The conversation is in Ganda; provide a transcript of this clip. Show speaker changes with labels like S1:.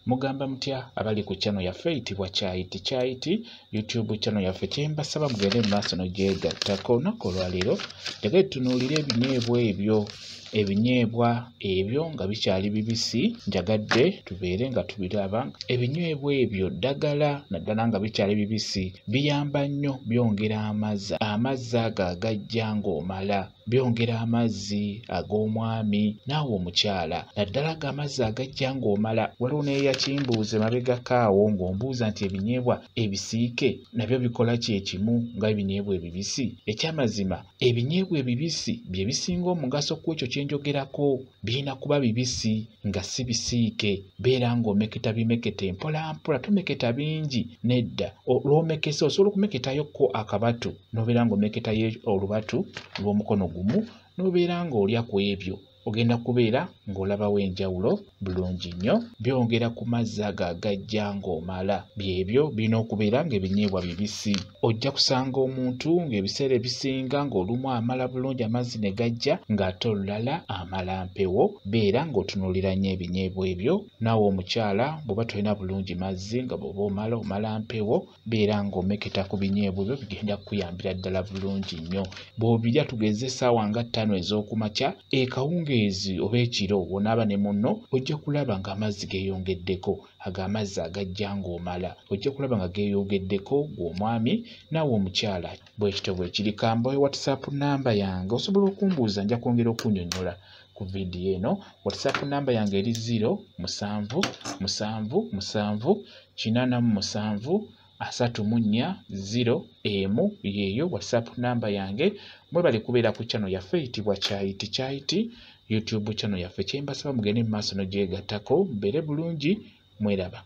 S1: mugamba mutya abali ku channel yaffe eyitibwa Kyayiti YouTube channel yaffe kyembasaba mugende mu maaso n'ogyegattako. Olunaku olwaleero tegere tutunuulire ebinyeebwa ebyo nga bikyali bibisi, njagadde tubeere nga tubiraba. Ebinyeebwa ebyo ddagala naddala nga bikyali bibisi biyamba nnyo, byongera amazzi ago agajja ng'omala, byongera amazzi ag'omwami naawe omukyala, naddala ng'amazzi agajja ng'omala. Waliwo n'eyakimbuuze mabegakaawo ng'ombuuza nti ebinyeebwa ebisiike nabyo bikola kyekimu nga ebinyeebwa ebibisi. Ekyamazima ebinyeebwa ebibisi bye bisinga omugaso ku ekyo kyenjogerako. Birina kuba bibisi nga si bisiike, beera ng'omeketa bimeketa mpolampola, tomeketa bingi. Nedda lw'omekesa osobola okumeketayokko akabatu n'obeera ng'omeketayo olubatu lw'omukono gumu, n'obeera ng'olya ku ebyo ogenda kubeera ng'olabawo enjawulo bulungi nnyo. Byongera ku mazzi ago agajja ng'omala, byebyo birina okubeera ng'ebinyeebwa bibisi. Ojja kusanga omuntu ng'ebiseera ebisinga ng'olumu amala bulungi amazzi ne gajja ng'ate olulala amala mpewo. Beera ng'otunuulira nnyo ebinyeebwa ebyo. Naawe omukyala bw'oba tolina bulungi mazzi nga bw'oba omala mpewo, beera ng'omeketa ku binyeebwa ebyo, bigenda kukuyambira ddala bulungi nnyo. Bw'obirya tugeze essaawa nga 5 ez'okumakya, ekawungeezi oba ekiro bw'onaaba ne munno, ojja kulaba ng'amazzi geeyongeddeko, ago amazzi agajja ng'omala ojja kulaba nga geeyongeddeko gw'omwami naawe omukyala. Bwekityo bwe kiri. Kambawe WhatsApp namba yange, osobola okumbuuza, nja kwongera okunnyonnyola ku vidiyo eno. WhatsApp namba yange eri 0778784 yeeyo WhatsApp namba yange. Mwebale kubeera ku channel yaffe eyitibwa Kyayiti YouTube channel yaffe. Kyembasaba mugende mu maaso n'ogyegattako, mbeere bulungi, mweraba.